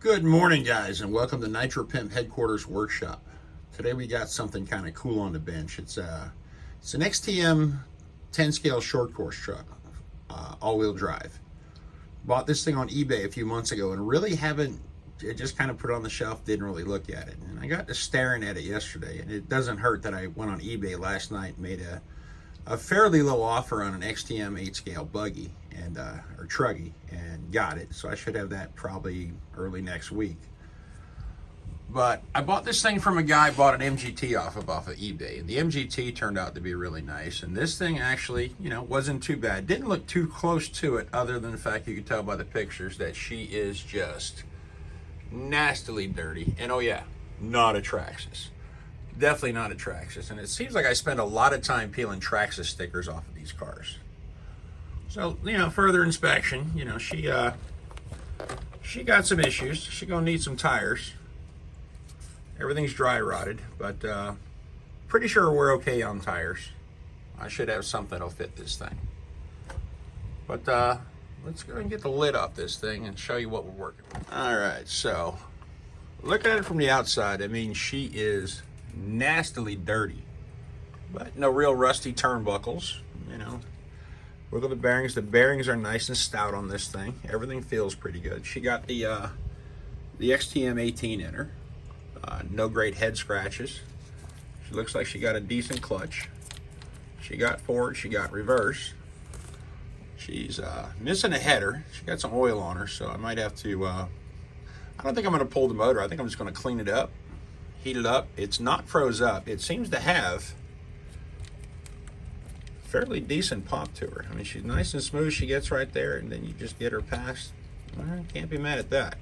Good morning, guys, and welcome to NitroPimp Headquarters Workshop. Today we got something kind of cool on the bench. It's an XTM 10 scale short course truck, all-wheel drive. Bought this thing on eBay a few months ago and really haven't, it just kind of put it on the shelf, didn't really look at it. And I got to staring at it yesterday, and it doesn't hurt that I went on eBay last night and made a fairly low offer on an XTM 8 scale buggy and or truggy and got it. So I should have that probably early next week. But I bought this thing from a guy, bought an MGT off of eBay, and the MGT turned out to be really nice. And this thing actually, wasn't too bad. Didn't look too close to it, other than the fact you could tell by the pictures that she is just nastily dirty. And oh yeah, not a Traxxas. Definitely not a Traxxas. And it seems like I spend a lot of time peeling Traxxas stickers off of these cars. So, further inspection, she got some issues. She's gonna need some tires. Everything's dry rotted, but pretty sure we're okay on tires. I should have something that'll fit this thing. But let's go and get the lid off this thing and show you what we're working with. All right, so look at it from the outside. I mean, she is nastily dirty, but no real rusty turnbuckles. Look at the bearings. The bearings are nice and stout on this thing. Everything feels pretty good. She got the XTM 18 in her. No great head scratches. She looks like she got a decent clutch. She got forward, she got reverse. She's missing a header. She got some oil on her, so I might have to, I don't think I'm gonna pull the motor. I think I'm just gonna clean it up, heat it up. It's not froze up. It seems to have fairly decent pop to her. I mean, she's nice and smooth. She gets right there, and then you just get her past. Can't be mad at that.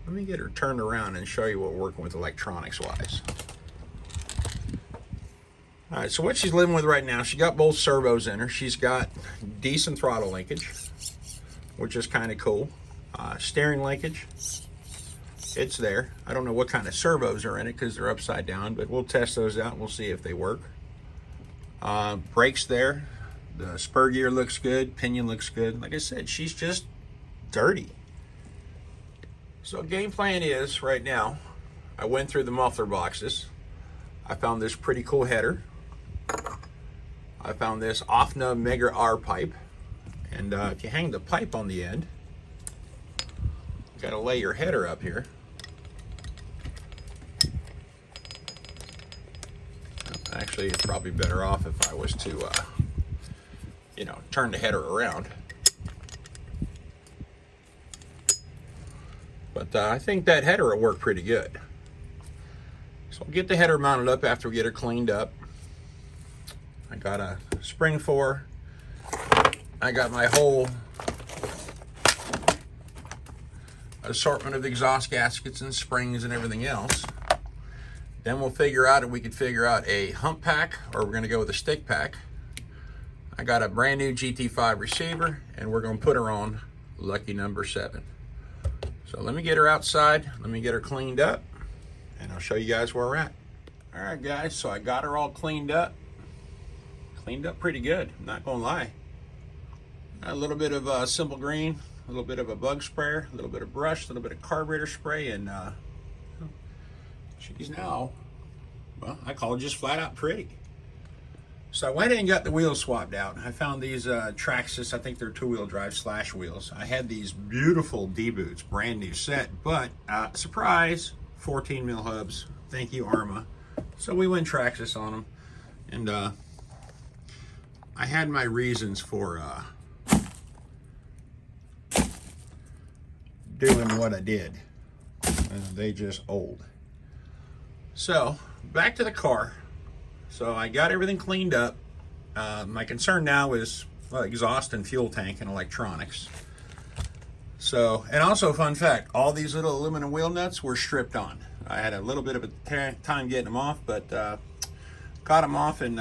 Let me get her turned around and show you what we're working with electronics wise. All right, so what she's living with right now, she got both servos in her. She's got decent throttle linkage, which is kind of cool. Steering linkage, it's there. I don't know what kind of servos are in it because they're upside down, but we'll test those out and we'll see if they work. Brakes there. The spur gear looks good. Pinion looks good. Like I said, she's just dirty. So game plan is, right now, I went through the muffler boxes. I found this pretty cool header. I found this OFNA Mega R pipe. And if you hang the pipe on the end, you gotta lay your header up here. Actually, it's probably better off if I was to, turn the header around. But I think that header will work pretty good. So I'll get the header mounted up after we get her cleaned up. I got a spring for her. I got my whole assortment of exhaust gaskets and springs and everything else. Then we'll figure out if we could figure out a hump pack or we're gonna go with a stick pack. I got a brand new GT5 receiver and we're gonna put her on lucky number 7. So let me get her outside, let me get her cleaned up, and I'll show you guys where we're at. All right, guys, so I got her all cleaned up pretty good, I'm not gonna lie. A little bit of simple green, a little bit of a bug sprayer, a little bit of brush, a little bit of carburetor spray, and she's now, well, I call it just flat out pretty. So I went in and got the wheels swapped out. I found these Traxxas, I think they're 2-wheel drive slash wheels. I had these beautiful D-boots, brand new set, but surprise, 14 mil hubs. Thank you, Arma. So we went Traxxas on them. And I had my reasons for doing what I did. They just old. So back to the car. So I got everything cleaned up. My concern now is exhaust and fuel tank and electronics. So, and also fun fact, all these little aluminum wheel nuts were stripped on. I had a little bit of a time getting them off, but got them off, and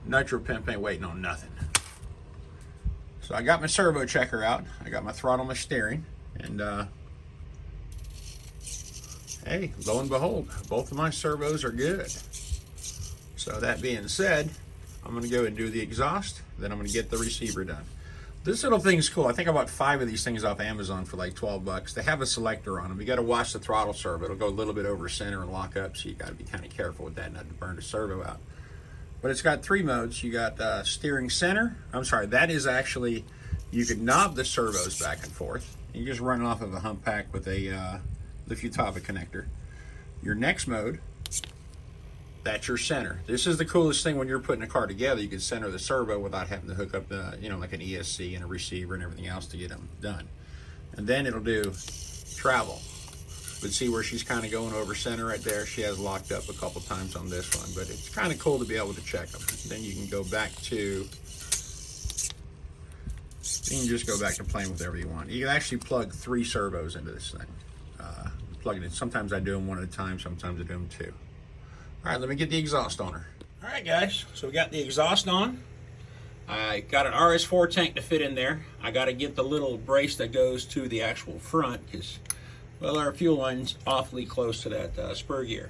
NitroPimp ain't waiting on nothing. So I got my servo checker out. I got my throttle, my steering, and hey, lo and behold, both of my servos are good. So that being said, I'm gonna go and do the exhaust, then I'm gonna get the receiver done. This little thing's cool. I think I bought 5 of these things off Amazon for like 12 bucks. They have a selector on them. You got to watch the throttle servo. It'll go a little bit over center and lock up, so you got to be kind of careful with that, not to burn the servo out. But it's got 3 modes. You got steering center. I'm sorry, that is actually, you can knob the servos back and forth. You just run it off of a hump pack with a Lifutaba connector. Your next mode, that's your center. This is the coolest thing when you're putting a car together. You can center the servo without having to hook up the, you know, like an ESC and a receiver and everything else to get them done. And then it'll do travel. But see where she's kind of going over center right there? She has locked up a couple times on this one, but it's kind of cool to be able to check them. Then you can go back to, you can just go back to playing with whatever you want. You can actually plug 3 servos into this thing. Plug it in. Sometimes I do them one at a time, sometimes I do them 2. All right, let me get the exhaust on her. All right, guys, so we got the exhaust on. I got an RS4 tank to fit in there. I got to get the little brace that goes to the actual front because, well, our fuel line's awfully close to that spur gear.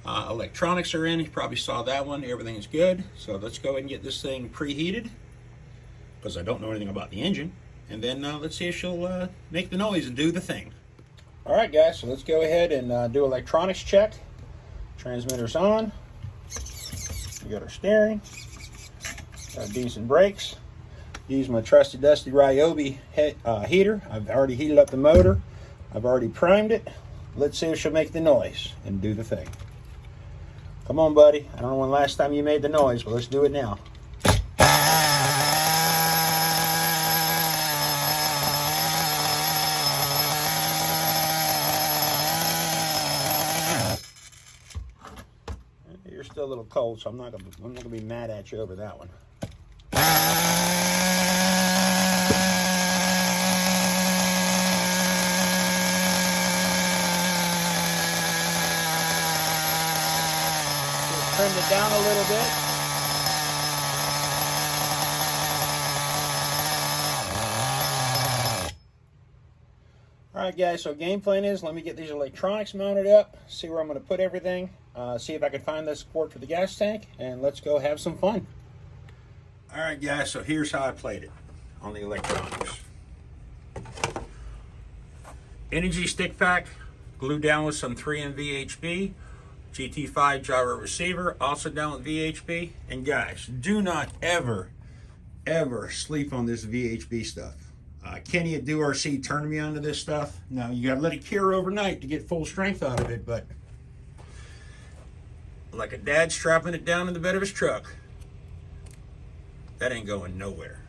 Electronics are in. You probably saw that one. Everything's good. So let's go ahead and get this thing preheated because I don't know anything about the engine. And then let's see if she'll make the noise and do the thing. All right, guys, so let's go ahead and do electronics check. Transmitter's on. We got our steering. Got decent brakes. Use my trusty dusty Ryobi heater. I've already heated up the motor. I've already primed it. Let's see if she'll make the noise and do the thing. Come on, buddy. I don't know when last time you made the noise, but let's do it now. You're still a little cold, so I'm not gonna be mad at you over that one. Just trimmed it down a little bit. All right, guys, so game plan is let me get these electronics mounted up, see where I'm going to put everything, see if I can find the support for the gas tank, and let's go have some fun. All right, guys, so here's how I played it on the electronics. Energy stick pack, glued down with some 3M VHB, GT5 gyro receiver, also down with VHB. And guys, do not ever sleep on this VHB stuff. Kenny at DoRC turned me onto this stuff. Now, you gotta let it cure overnight to get full strength out of it, but like a dad strapping it down in the bed of his truck, that ain't going nowhere.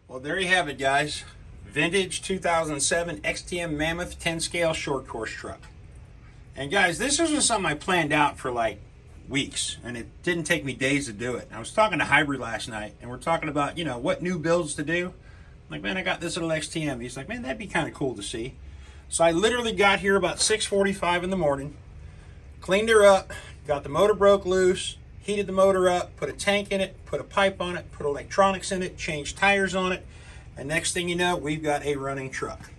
Well, there you have it, guys. Vintage 2007 XTM Mammoth 10 scale short course truck. And guys, this was just something I planned out for like weeks, and it didn't take me days to do it. I was talking to Hybrid last night, and we're talking about, you know, what new builds to do. I'm like, man, I got this little XTM. He's like, man, that'd be kind of cool to see. So I literally got here about 6:45 in the morning, cleaned her up, got the motor broke loose, heated the motor up, put a tank in it, put a pipe on it, put electronics in it, changed tires on it, and next thing you know, we've got a running truck.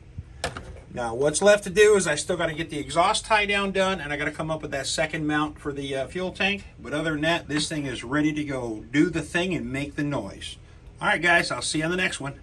Now, what's left to do is I still got to get the exhaust tie down done, and I got to come up with that second mount for the fuel tank. But other than that, this thing is ready to go do the thing and make the noise. All right, guys, I'll see you on the next one.